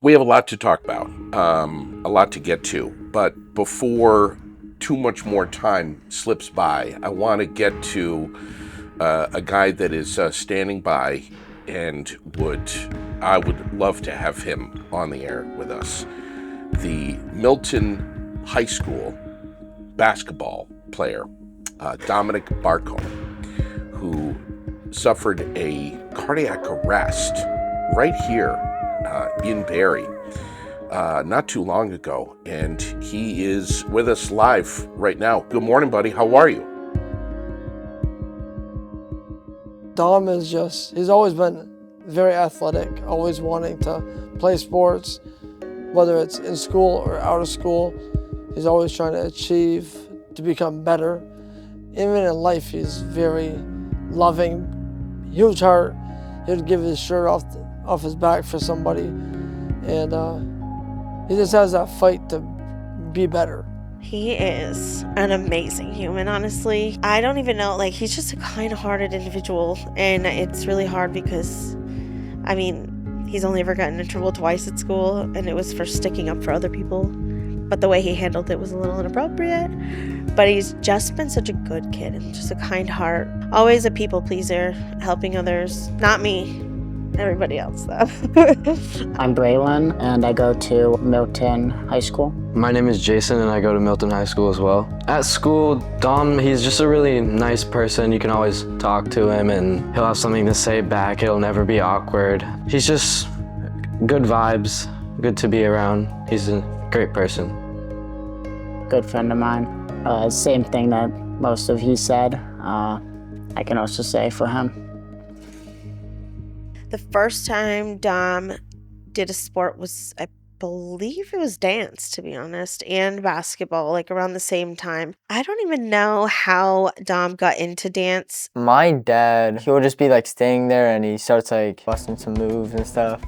We have a lot to talk about, a lot to get to. But before too much more time slips by, I want to get to a guy that is standing by, and I would love to have him on the air with us. The Milton High School basketball player, Dominic Barcone, who suffered a cardiac arrest right here in Barrie not too long ago, and he is with us live right now. Good morning, buddy. How are you? Dom he's always been very athletic, always wanting to play sports, whether it's in school or out of school. He's always trying to achieve, to become better. Even in life, he's very loving, huge heart. He'd give his shirt off his back for somebody. And he just has that fight to be better. He is an amazing human, honestly. I don't even know, he's just a kind-hearted individual, and it's really hard because, he's only ever gotten in trouble twice at school, and it was for sticking up for other people. But the way he handled it was a little inappropriate. But he's just been such a good kid and just a kind heart. Always a people pleaser, helping others. Not me. Everybody else, though. I'm Braylon, and I go to Milton High School. My name is Jason, and I go to Milton High School as well. At school, Dom, he's just a really nice person. You can always talk to him, and he'll have something to say back. He'll never be awkward. He's just good vibes, good to be around. He's a great person. Good friend of mine. Same thing that most of he said, I can also say for him. The first time Dom did a sport was, I believe it was dance, to be honest, and basketball, around the same time. I don't even know how Dom got into dance. My dad, he would just be staying there and he starts busting some moves and stuff.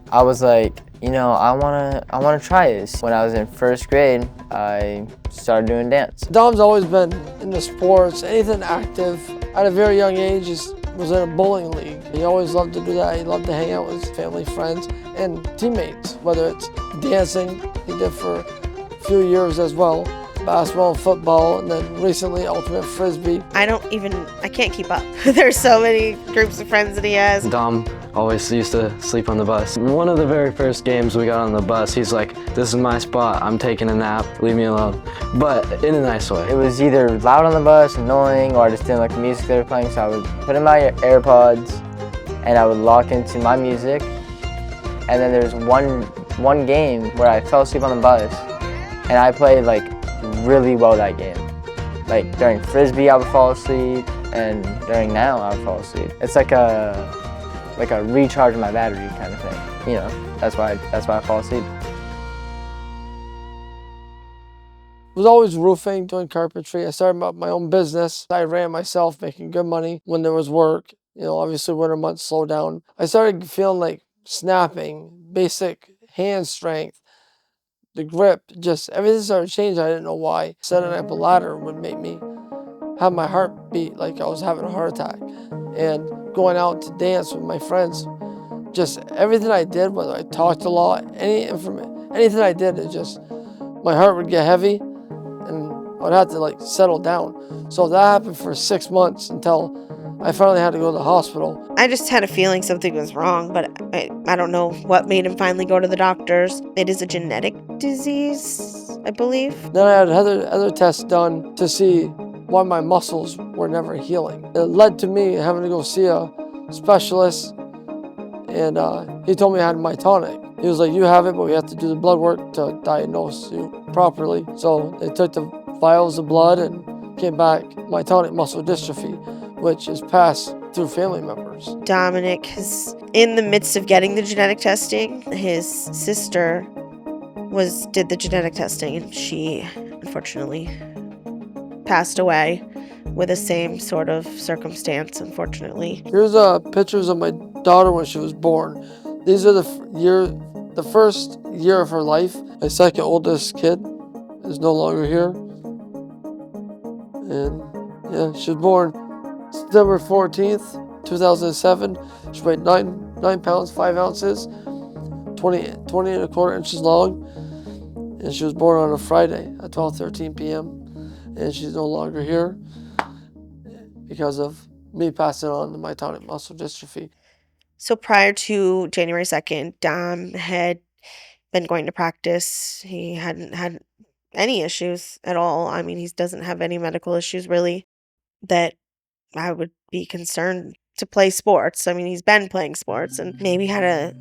I was I wanna try this. When I was in first grade, I started doing dance. Dom's always been into sports, anything active. At a very young age, was in a bowling league. He always loved to do that. He loved to hang out with his family, friends, and teammates, whether it's dancing, he did for a few years as well, basketball and football, and then recently ultimate frisbee. I can't keep up. There's so many groups of friends that he has. Dom always used to sleep on the bus. One of the very first games we got on the bus, he's like, "This is my spot, I'm taking a nap, leave me alone." But in a nice way. It was either loud on the bus, annoying, or I just didn't like the music they were playing, so I would put in my AirPods and I would lock into my music. And then there's one game where I fell asleep on the bus and I played really well that game. During frisbee I would fall asleep, and during now I would fall asleep. It's like a recharge of my battery kind of thing. That's why I fall asleep. Was always roofing, doing carpentry. I started my own business. I ran myself, making good money when there was work. Obviously winter months slow down. I started feeling like snapping, basic hand strength, the grip, just everything started changing. I didn't know why. Setting up a ladder would make me have my heart beat like I was having a heart attack. And going out to dance with my friends, just everything I did, whether I talked a lot, anything I did, my heart would get heavy and I would have to settle down. So that happened for 6 months until I finally had to go to the hospital. I just had a feeling something was wrong, but I don't know what made him finally go to the doctors. It is a genetic disease, I believe. Then I had other tests done to see why my muscles were never healing. It led to me having to go see a specialist, and he told me I had myotonic. He was like, "You have it, but we have to do the blood work to diagnose you properly." So they took the vials of blood and came back myotonic muscle dystrophy, which is passed through family members. Dominic is in the midst of getting the genetic testing. His sister did the genetic testing, and she unfortunately passed away with the same sort of circumstance, unfortunately. Here's pictures of my daughter when she was born. These are the first year of her life. My second oldest kid is no longer here. And yeah, she was born September 14th, 2007. She weighed 9 pounds, 5 ounces. 20 and a quarter inches long. And she was born on a Friday at 12:13 p.m. And she's no longer here because of me passing on the myotonic muscle dystrophy. So prior to January 2nd, Dom had been going to practice. He hadn't had any issues at all. I mean, he doesn't have any medical issues really that I would be concerned to play sports. I mean, he's been playing sports and maybe had a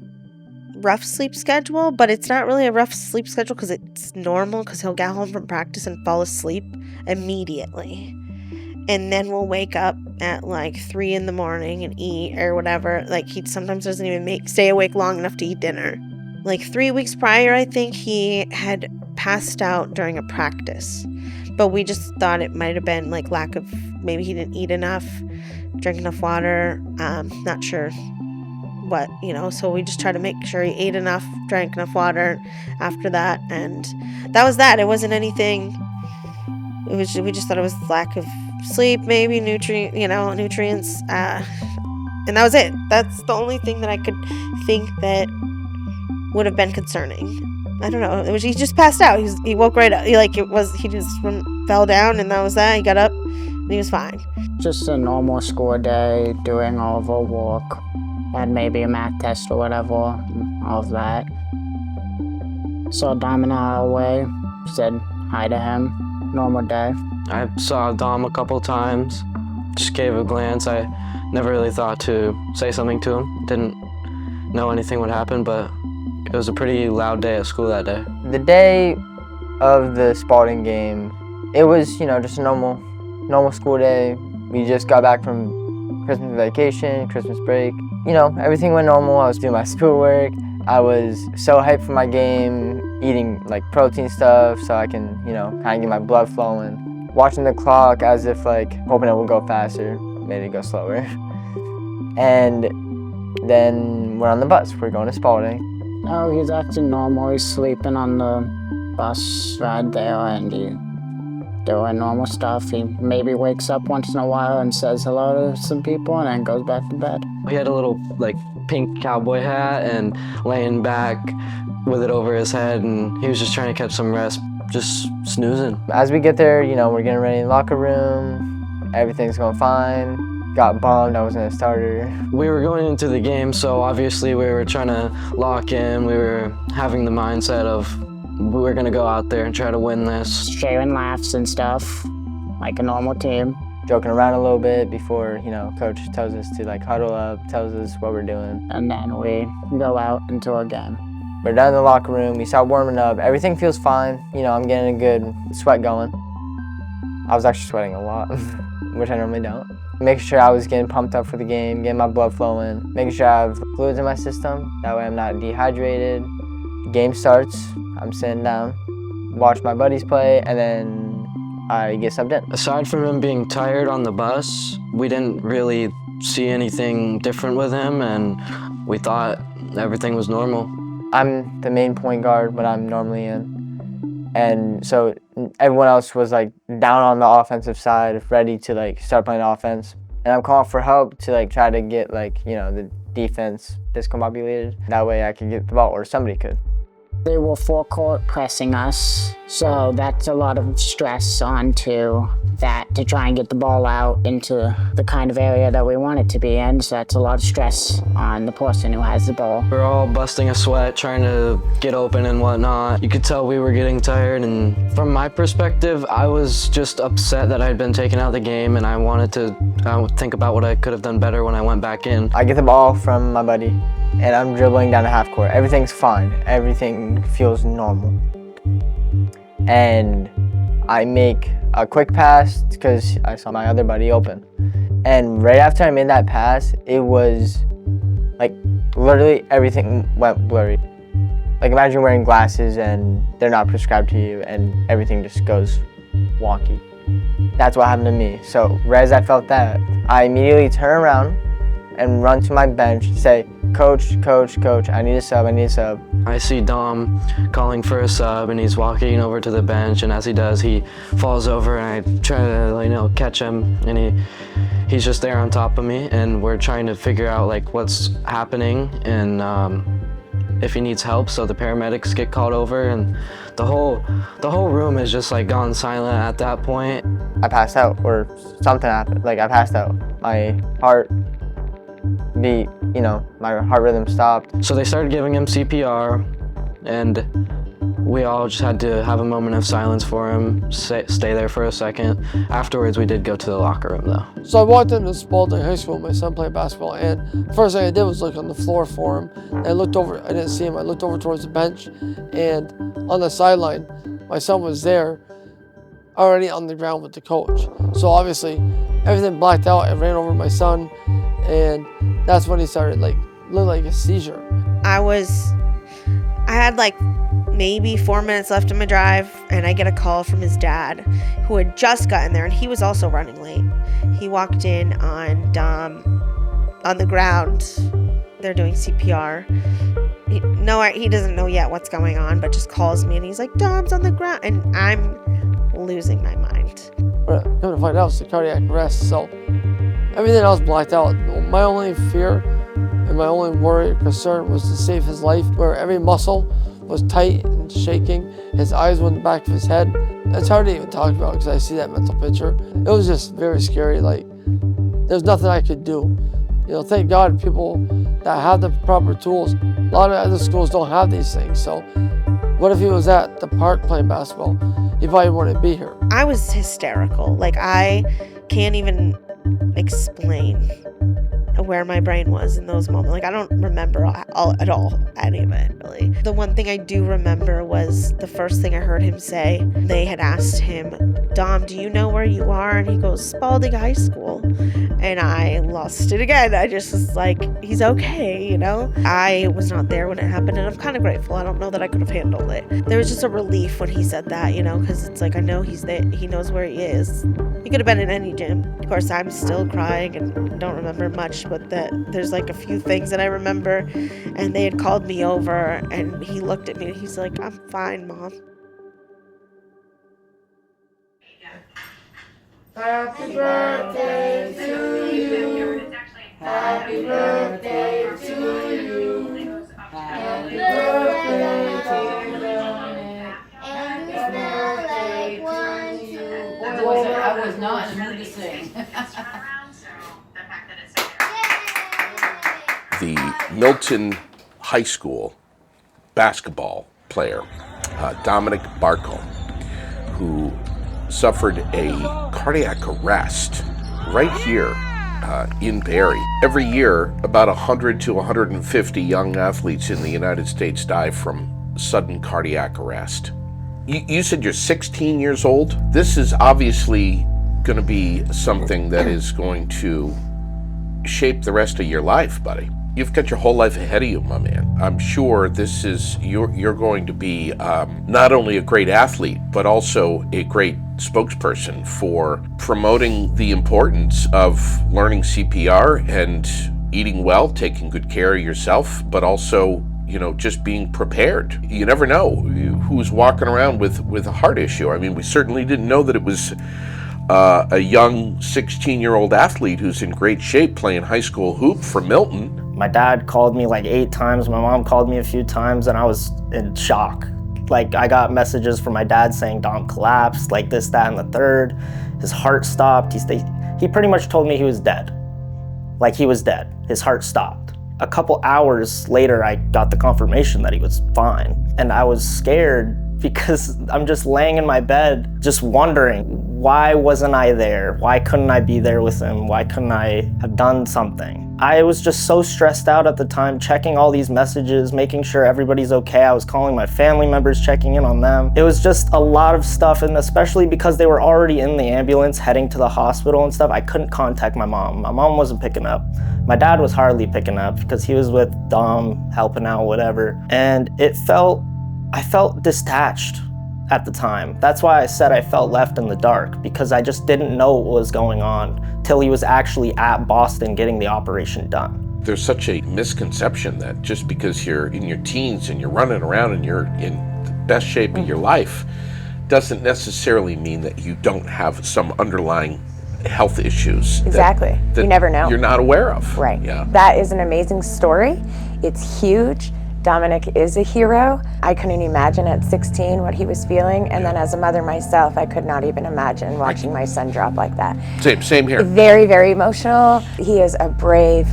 rough sleep schedule, but it's not really a rough sleep schedule because it's normal because he'll get home from practice and fall asleep immediately. And then we'll wake up at like 3 in the morning and eat or whatever. Like he sometimes doesn't even stay awake long enough to eat dinner. Like 3 weeks prior, I think he had passed out during a practice. But we just thought it might have been like lack of, maybe he didn't eat enough, drink enough water, not sure what, so we just try to make sure he ate enough, drank enough water after that. And that was that. It wasn't anything, we just thought it was lack of sleep, maybe nutrients, and that was it. That's the only thing that I could think that would have been concerning. I don't know. He just passed out. He woke right up. He just fell down and that was that. He got up and he was fine. Just a normal school day, doing all of our work. Had maybe a math test or whatever, all of that. Saw Dom in our hallway, said hi to him. Normal day. I saw Dom a couple times, just gave a glance. I never really thought to say something to him. Didn't know anything would happen, but it was a pretty loud day at school that day. The day of the Spalding game, it was, just a normal school day. We just got back from Christmas vacation, Christmas break. Everything went normal. I was doing my schoolwork. I was so hyped for my game, eating like protein stuff so I can, kind of get my blood flowing. Watching the clock as if hoping it would go faster, made it go slower. And then we're on the bus. We're going to Spalding. No, he's acting normal. He's sleeping on the bus ride there and he's doing normal stuff. He maybe wakes up once in a while and says hello to some people and then goes back to bed. He had a little pink cowboy hat and laying back with it over his head, and he was just trying to catch some rest, just snoozing. As we get there, we're getting ready in the locker room. Everything's going fine. Got bummed I wasn't a starter. We were going into the game, so obviously we were trying to lock in. We were having the mindset of we were gonna go out there and try to win this. Sharing laughs and stuff, like a normal team. Joking around a little bit before, coach tells us to huddle up, tells us what we're doing. And then we go out into a game. We're down in the locker room, we start warming up. Everything feels fine. I'm getting a good sweat going. I was actually sweating a lot, which I normally don't. Making sure I was getting pumped up for the game, getting my blood flowing, making sure I have fluids in my system. That way I'm not dehydrated. Game starts, I'm sitting down, watch my buddies play, and then I get subbed in. Aside from him being tired on the bus, we didn't really see anything different with him, and we thought everything was normal. I'm the main point guard when I'm normally in, and so everyone else was down on the offensive side, ready to start playing offense. And I'm calling for help to try to get the defense discombobulated. That way I could get the ball, or somebody could. They were full court pressing us, so that's a lot of stress onto that to try and get the ball out into the kind of area that we want it to be in, so that's a lot of stress on the person who has the ball. We were all busting a sweat, trying to get open and whatnot. You could tell we were getting tired, and from my perspective, I was just upset that I had been taken out of the game, and I wanted to think about what I could have done better when I went back in. I get the ball from my buddy, and I'm dribbling down the half court. Everything's fine. Everything feels normal. And I make a quick pass because I saw my other buddy open. And right after I made that pass, it was literally everything went blurry. Imagine wearing glasses and they're not prescribed to you and everything just goes wonky. That's what happened to me. So right as I felt that, I immediately turn around and run to my bench, say, Coach, I need a sub. I see Dom calling for a sub, and he's walking over to the bench, and as he does, he falls over, and I try to catch him, and he's just there on top of me, and we're trying to figure out what's happening, and if he needs help, so the paramedics get called over, and the whole room is just like gone silent at that point. I passed out or something happened. Like I passed out. My heart beat, my heart rhythm stopped. So they started giving him CPR, and we all just had to have a moment of silence for him, stay there for a second. Afterwards, we did go to the locker room though. So I walked into Spalding High School, my son played basketball, and first thing I did was look on the floor for him. And I looked over, I didn't see him, I looked over towards the bench, and on the sideline, my son was there, already on the ground with the coach. So obviously, everything blacked out, I ran over my son, and that's when he started looking like a seizure. I had like maybe 4 minutes left in my drive, and I get a call from his dad, who had just gotten there, and he was also running late. He walked in on Dom on the ground. They're doing CPR. He doesn't know yet what's going on, but just calls me, and he's like, Dom's on the ground, and I'm losing my mind. But come to find out, it's a cardiac arrest, so everything else blacked out. My only fear and my only worry or concern was to save his life, where every muscle was tight and shaking. His eyes were in the back of his head. It's hard to even talk about because I see that mental picture. It was just very scary. There's nothing I could do. Thank God people that have the proper tools. A lot of other schools don't have these things. So what if he was at the park playing basketball? He probably wouldn't be here. I was hysterical. I can't even explain where my brain was in those moments. I don't remember any of it, really. The one thing I do remember was the first thing I heard him say. They had asked him, Dom, do you know where you are? And he goes, Spalding High School. And I lost it again. I just was like, he's okay, I was not there when it happened, and I'm kind of grateful. I don't know that I could have handled it. There was just a relief when he said that, because it's I know he's there. He knows where he is. He could have been in any gym. Of course, I'm still crying and don't remember much, but there's a few things that I remember. And they had called me over, and he looked at me and he's like, I'm fine, Mom. Happy birthday to you. Happy birthday to you. Happy birthday to you. And it's birthday 1, 2. I was not in the mood to sing. The Milton High School basketball player, Dominic Barcombe, who suffered a cardiac arrest right here in Barrie. Every year, about 100 to 150 young athletes in the United States die from sudden cardiac arrest. You said you're 16 years old? This is obviously going to be something that is going to shape the rest of your life, buddy. You've got your whole life ahead of you, my man. I'm sure this is, you're going to be not only a great athlete, but also a great spokesperson for promoting the importance of learning CPR and eating well, taking good care of yourself, but also, just being prepared. You never know who's walking around with a heart issue. I mean, we certainly didn't know that it was a young 16-year-old athlete who's in great shape playing high school hoop for Milton. My dad called me 8 times, my mom called me a few times, and I was in shock. I got messages from my dad saying Dom collapsed, this, that, and the third. His heart stopped. He pretty much told me he was dead. He was dead. His heart stopped. A couple hours later, I got the confirmation that he was fine. And I was scared because I'm just laying in my bed, just wondering, why wasn't I there? Why couldn't I be there with him? Why couldn't I have done something? I was just so stressed out at the time, checking all these messages, making sure everybody's okay. I was calling my family members, checking in on them. It was just a lot of stuff, and especially because they were already in the ambulance heading to the hospital and stuff, I couldn't contact my mom. My mom wasn't picking up. My dad was hardly picking up because he was with Dom, helping out, whatever. And I felt detached at the time. That's why I said I felt left in the dark, because I just didn't know what was going on till he was actually at Boston getting the operation done. There's such a misconception that just because you're in your teens and you're running around and you're in the best shape of your life doesn't necessarily mean that you don't have some underlying health issues. Exactly. That you never know. You're not aware of. Right. Yeah. That is an amazing story. It's huge. Dominic is a hero. I couldn't imagine at 16 what he was feeling, and then as a mother myself, I could not even imagine watching my son drop like that. Same here. Very, very emotional. He is a brave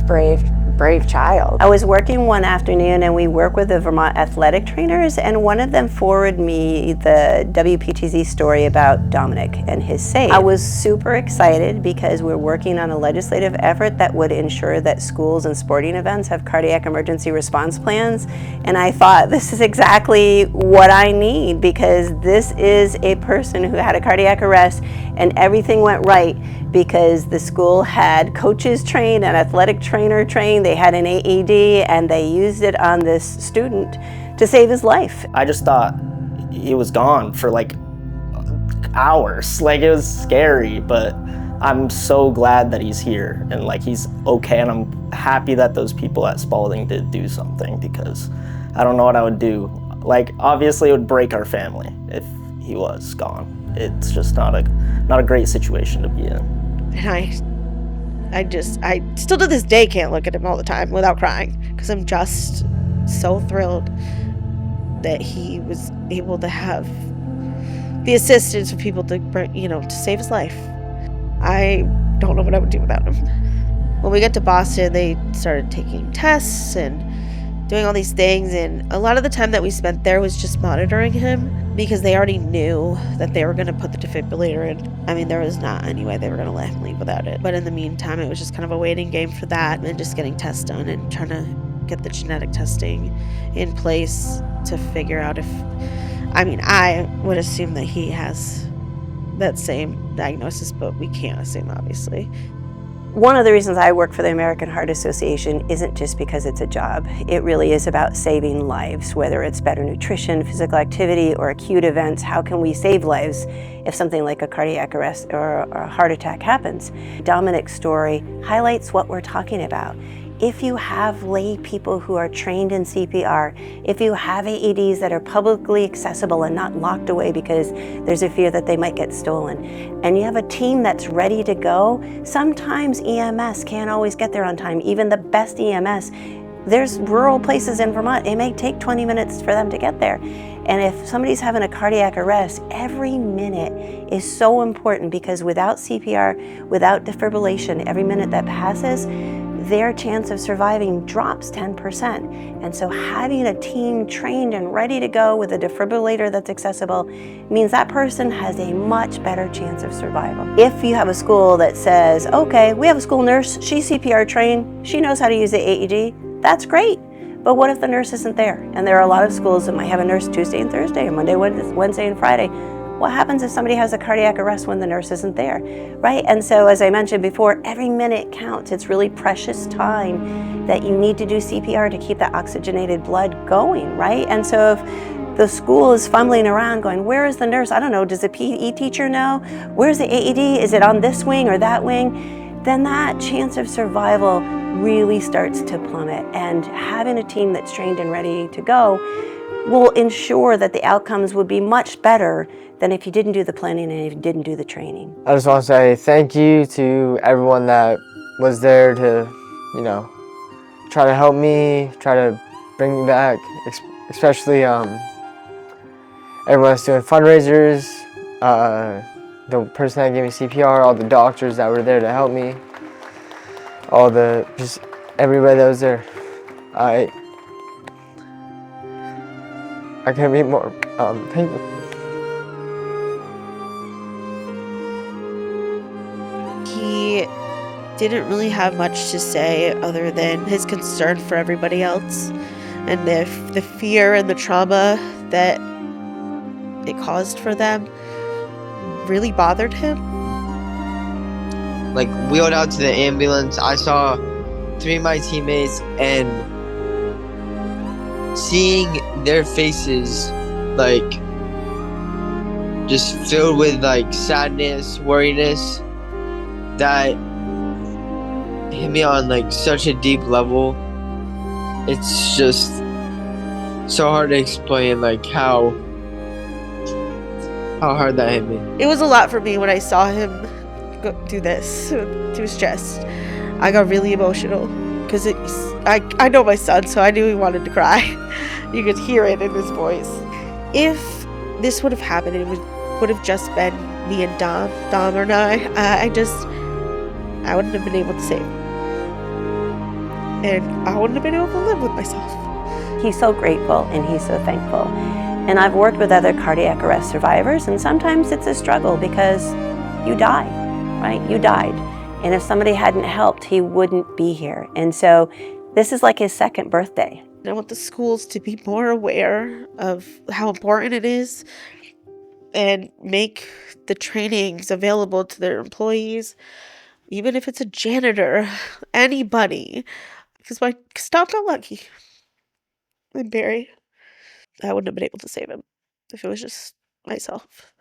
child. I was working one afternoon and we work with the Vermont athletic trainers, and one of them forwarded me the WPTZ story about Dominic and his save. I was super excited because we're working on a legislative effort that would ensure that schools and sporting events have cardiac emergency response plans, and I thought this is exactly what I need, because this is a person who had a cardiac arrest and everything went right because the school had coaches trained, an athletic trainer trained, they had an AED, and they used it on this student to save his life. I just thought he was gone for like hours. Like, it was scary, but I'm so glad that he's here and like he's okay, and I'm happy that those people at Spalding did do something, because I don't know what I would do. Like, obviously it would break our family if he was gone. It's just not a great situation to be in. And I still to this day can't look at him all the time without crying, because I'm just so thrilled that he was able to have the assistance of people to save his life. I don't know what I would do without him. When we got to Boston, they started taking tests and doing all these things, and a lot of the time that we spent there was just monitoring him, because they already knew that they were going to put the defibrillator in. I mean, there was not any way they were going to let him leave without it. But in the meantime, it was just kind of a waiting game for that, and just getting tests done and trying to get the genetic testing in place to figure out if, I would assume that he has that same diagnosis, but we can't assume, obviously. One of the reasons I work for the American Heart Association isn't just because it's a job. It really is about saving lives, whether it's better nutrition, physical activity, or acute events. How can we save lives if something like a cardiac arrest or a heart attack happens? Dominic's story highlights what we're talking about. If you have lay people who are trained in CPR, if you have AEDs that are publicly accessible and not locked away because there's a fear that they might get stolen, and you have a team that's ready to go, sometimes EMS can't always get there on time. Even the best EMS, there's rural places in Vermont, it may take 20 minutes for them to get there. And if somebody's having a cardiac arrest, every minute is so important, because without CPR, without defibrillation, every minute that passes, their chance of surviving drops 10%. And so having a team trained and ready to go with a defibrillator that's accessible means that person has a much better chance of survival. If you have a school that says, okay, we have a school nurse, she's CPR trained, she knows how to use the AED, that's great. But what if the nurse isn't there? And there are a lot of schools that might have a nurse Tuesday and Thursday, or Monday, Wednesday, and Friday. What happens if somebody has a cardiac arrest when the nurse isn't there, right? And so, as I mentioned before, every minute counts. It's really precious time that you need to do CPR to keep that oxygenated blood going, right? And so if the school is fumbling around going, where is the nurse? I don't know, does the PE teacher know? Where's the AED? Is it on this wing or that wing? Then that chance of survival really starts to plummet. And having a team that's trained and ready to go will ensure that the outcomes would be much better than if you didn't do the planning and if you didn't do the training. I just want to say thank you to everyone that was there to, try to help me, try to bring me back, especially everyone that's doing fundraisers, the person that gave me CPR, all the doctors that were there to help me, just everybody that was there. I couldn't be more thankful. He didn't really have much to say other than his concern for everybody else, and the fear and the trauma that it caused for them really bothered him. Like, wheeled out to the ambulance, I saw 3 of my teammates, and seeing their faces, like, just filled with, like, sadness, worriness, that hit me on, like, such a deep level. It's just so hard to explain, like, how hard that hit me. It was a lot for me when I saw him go do this to his chest. I got really emotional because I know my son, so I knew he wanted to cry. You could hear it in his voice. If this would have happened, it would have just been me and Dom or I. I wouldn't have been able to save him. And I wouldn't have been able to live with myself. He's so grateful and he's so thankful. And I've worked with other cardiac arrest survivors, and sometimes it's a struggle because you die, right? You died. And if somebody hadn't helped, he wouldn't be here. And so this is like his second birthday. I want the schools to be more aware of how important it is and make the trainings available to their employees, even if it's a janitor, anybody. Because Dom got lucky. And Barry, I wouldn't have been able to save him if it was just myself.